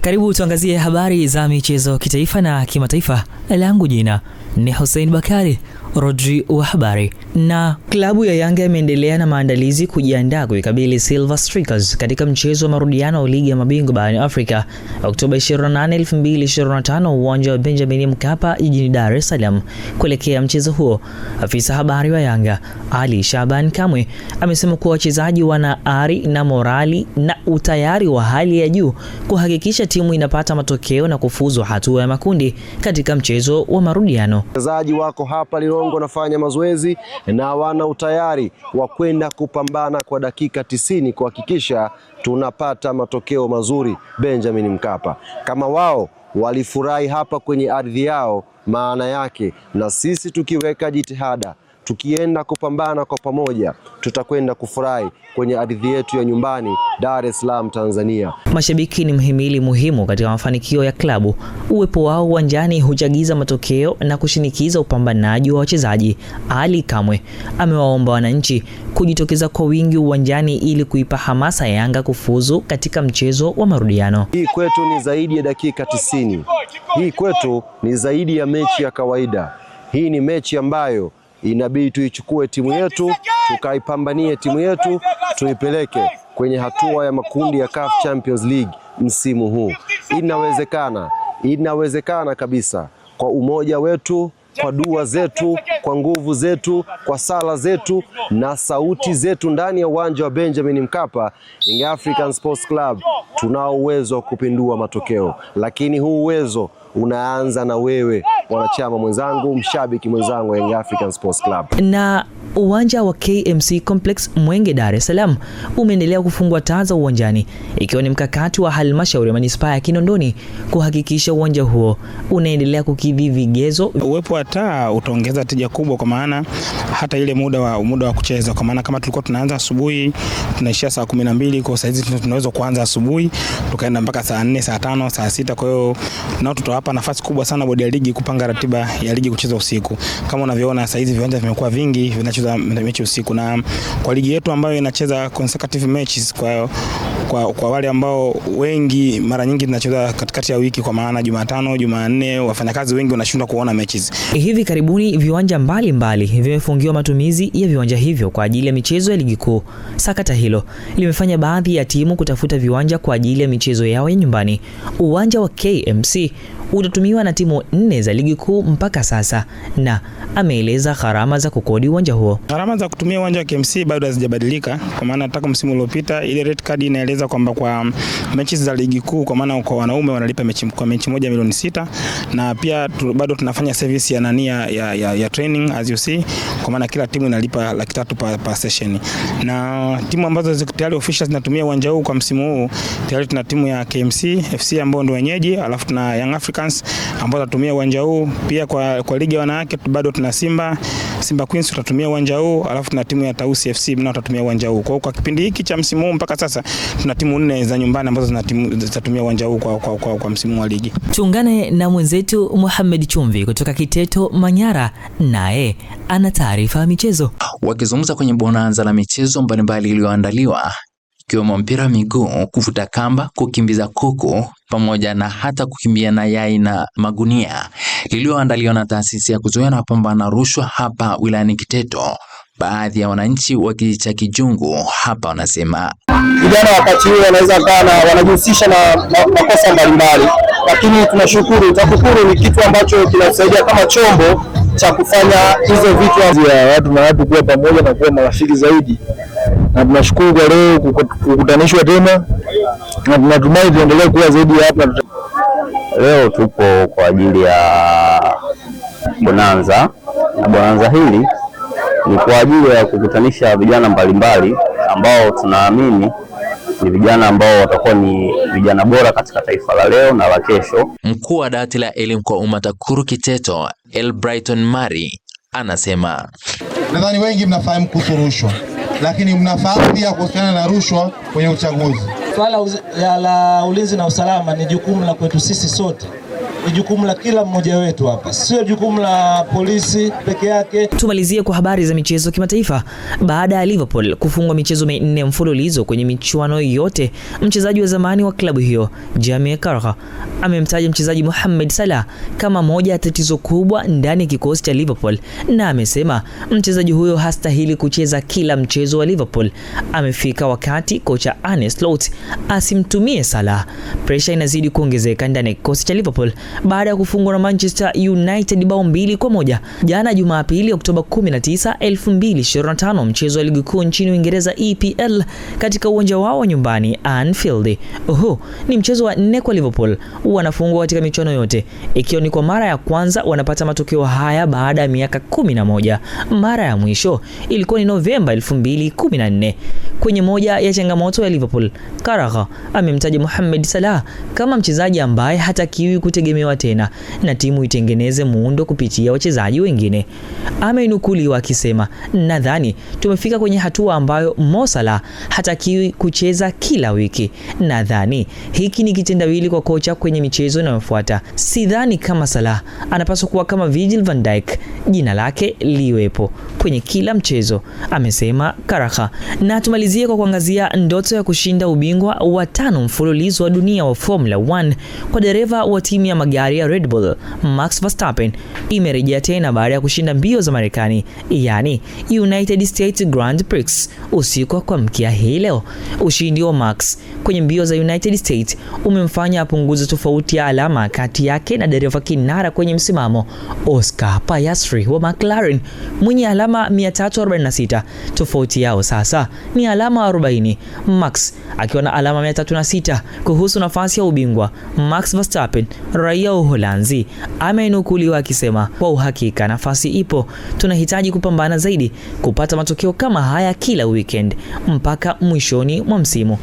Karibu tuangazie habari za michezo kitaifa na kimataifa. Langu jina ni Hussein Bakari, Rodri wa habari. Na klabu ya Yanga imeendelea na maandalizi kujiandaa kuikabili Silver Strikers katika mchezo wa marudiano wa ligi ya mabingwa barani Afrika Oktoba 28, 2025 uwanja wa Benjamin Mkapa jijini Dar es Salaam. Kuelekea mchezo huo, afisa habari wa Yanga Ali Shaban Kamwe amesema kuwa wachezaji wana ari na morali na utayari wa hali ya juu kuhakikisha timu inapata matokeo na kufuzu hatua ya makundi katika mchezo wa marudiano. Wachezaji wako hapa Lirongo wanafanya mazoezi na wana utayari wa kwenda kupambana kwa dakika 90 kuhakikisha tunapata matokeo mazuri Benjamin Mkapa. Kama wao walifurahi hapa kwenye ardhi yao, maana yake na sisi tukiweka jitihada, tukienda kupambana kwa pamoja, tutakwenda kufurahi kwenye ardhi yetu ya nyumbani Dar es Salaam, Tanzania. Mashabiki ni mhimili muhimu katika mafanikio ya klabu. Uwepo wao uwanjani huchagiza matokeo na kushinikiza upambanaji wa wachezaji. Ali Kamwe amewaomba wananchi kujitokeza kwa wingi uwanjani ili kuipa hamasa Yanga kufuzu katika mchezo wa marudiano. Hii kwetu ni zaidi ya dakika 90. Hii kwetu ni zaidi ya mechi ya kawaida. Hii ni mechi ambayo inabidi tuichukue timu yetu, tukaipambanie timu yetu, tuipeleke kwenye hatua ya makundi ya CAF Champions League msimu huu. Inawezekana kabisa kwa umoja wetu, kwa dua zetu, kwa nguvu zetu, kwa sala zetu na sauti zetu ndani ya uwanja wa Benjamin Mkapa. Young African Sports Club tunao uwezo wa kupindua matokeo, lakini huu uwezo unaanza na wewe wanachama mwenzangu, mshabiki mwenzangu wa Young African Sports Club. Na uwanja wa KMC Complex Mwenge Dar es Salaam umeendelea kufungwa taa za uwanjani, ikiwa ni mkakati wa halmashauri ya manispaa ya Kinondoni kuhakikisha uwanja huo unaendelea kukidhi vigezo. Uwepo wa taa utaongeza tija kubwa, kwa maana hata ile muda wa kucheza, kwa maana kama tulikuwa tunaanza asubuhi tunaishia saa 12, kwa saizi tunaweza kuanza asubuhi tukaenda mpaka saa 4, saa 5, saa 6. Kwa hiyo nao tutawapa nafasi kubwa sana bodi ya ligi kupanga ratiba ya ligi kucheza usiku. Kama unavyoona sasa hizi viwanja vimekuwa vingi vinacheza mechi usiku, na kwa ligi yetu ambayo inacheza consecutive matches, kwa wale ambao wengi mara nyingi tunacheza katikati ya wiki, kwa maana Jumatano, Jumanne, wafanyakazi wengi wanashindwa kuona matches. Hivi karibuni viwanja mbalimbali vimefungiwa matumizi ya viwanja hivyo kwa ajili ya michezo ya ligi kuu. Sakata hilo limefanya baadhi ya timu kutafuta viwanja kwa ajili ya michezo yao ya nyumbani. Uwanja wa KMC utatumiwa na timu 4 za ligi kuu mpaka sasa, na ameeleza gharama za kukodi uwanja huo. Gharama za kutumia uwanja wa KMC bado hazijabadilika, kwa maana hata msimu uliopita ile red card inaeleza kwamba kwa mechi za ligi kuu, kwa maana kwa wanaume wanalipa mechi moja milioni 6, na pia bado tunafanya service ya training as you see, kwa maana kila timu inalipa 300,000 per session. Na timu ambazo tayari officials zinatumia uwanja huu kwa msimu huu, tayari tuna timu ya KMC FC ambao ndio wenyeji, alafu tuna Young Africans ambao watatumia uwanja huu. Pia kwa ligi ya wanawake bado tuna Simba Queens tutatumia uwanja huu, alafu tuna timu ya Tausi FC nao watatumia uwanja huu. Kwa kipindi hiki cha msimu huu mpaka sasa tuna timu 4 za nyumbani ambazo zitatumia uwanja huu kwa msimu wa ligi. Tuungane na mwenzetu Mohamed Chumvi kutoka Kiteto Manyara, naye ana taarifa ya michezo. Wakizungumza kwenye bonanza la michezo mbalimbali iliyoandaliwa, ikiwemo mpira miguu, kuvuta kamba, kukimbiza kuku, pamoja na hata kukimbia na yai na magunia, lililoandaliwa na taasisi ya kuzuia na kupambana na rushwa hapa wilayani Kiteto. Baadhi ya wananchi wa kijiji cha Kijungu hapa wanasema vijana wakati huu wanaweza kana wanajihusisha na makosa mbalimbali, lakini tunashukuru. TAKUKURU ni kitu ambacho kinasaidia kama chombo cha kufanya hizo vitu ya watu na watu kuwa pamoja na kuwa marafiki zaidi, na tunashukuru kwa leo kukutanishwa tena, na tunatumai tuendelee kuwa zaidi hapa. Leo tupo kwa ajili ya bonanza, na bonanza hili ni kwa ajili ya kukutanisha vijana mbalimbali ambao tunaamini ni vijana ambao watakuwa ni vijana bora katika taifa la leo na la kesho. Mkuu wa dawati la elimu kwa umma TAKUKURU Kiteto, Elbrighton Mari, anasema nadhani wengi mnafahamu kuhusu rushwa, lakini mnafahamu pia kuhusiana na rushwa kwenye uchaguzi. Swala la ulinzi na usalama ni jukumu la kwetu sisi sote, ni jukumu la kila mmoja wetu hapa, sio jukumu la polisi peke yake. Tumalizie kwa habari za michezo kimataifa. Baada ya Liverpool kufungwa michezo 4 mfululizo kwenye michuano yote, mchezaji wa zamani wa klabu hiyo Jamie Carragher amemtaja mchezaji Mohamed Salah kama moja ya tatizo kubwa ndani ya kikosi cha Liverpool, na amesema mchezaji huyo hastahili kucheza kila mchezo wa Liverpool. Amefika wakati kocha Arne Slot asimtumie Salah. Pressure inazidi kuongezeka ndani ya kikosi cha Liverpool baada ya kufungwa na Manchester United bao 2-1 jana Jumapili Oktoba 19, 2025, mchezo wa ligi kuu nchini Uingereza EPL katika uwanja wao wa nyumbani Anfield. Ni mchezo wa 4 kwa Liverpool wanafungwa katika michuano yote, ikiwa ni kwa mara ya kwanza wanapata matokeo haya baada ya miaka 11. Mara ya mwisho ilikuwa ni Novemba 2014. Kwenye moja ya changamoto ya Liverpool, Carragher amemtaja Mohamed Salah kama mchezaji ambaye hatakiwi kutegemewa tena na timu itengeneze muundo kupitia wachezaji wengine. Ameinukuliwa akisema, nadhani tumefika kwenye hatua ambayo Mo Salah hatakiwi kucheza kila wiki. Nadhani hiki ni kitendawili kwa kocha kwenye michezo inayofuata. Sidhani kama Salah anapaswa kuwa kama Virgil van Dijk, jina lake liwepo kwenye kila mchezo, amesema Carragher. Na tumalizie kwa kuangazia ndoto ya kushinda ubingwa wa 5 mfululizo wa dunia wa Formula 1 kwa dereva wa timu ya magari ya Red Bull Max Verstappen imerejea tena baada ya kushinda mbio za Marekani, yani United States Grand Prix usiku wa kuamkia hii leo. Ushindi wa Max kwenye mbio za United States umemfanya apunguze tofauti ya alama kati yake na dereva kinara kwenye msimamo Oscar Piastri wa McLaren mwenye alama 346. Tofauti yao sasa ni alama 40, Max akiwa na alama 306. Kuhusu nafasi ya ubingwa, Max Verstappen, raia wa Uholanzi, ameinukuliwa akisema, kwa uhakika nafasi ipo, tunahitaji kupambana zaidi kupata matokeo kama haya kila weekend mpaka mwishoni mwa msimu.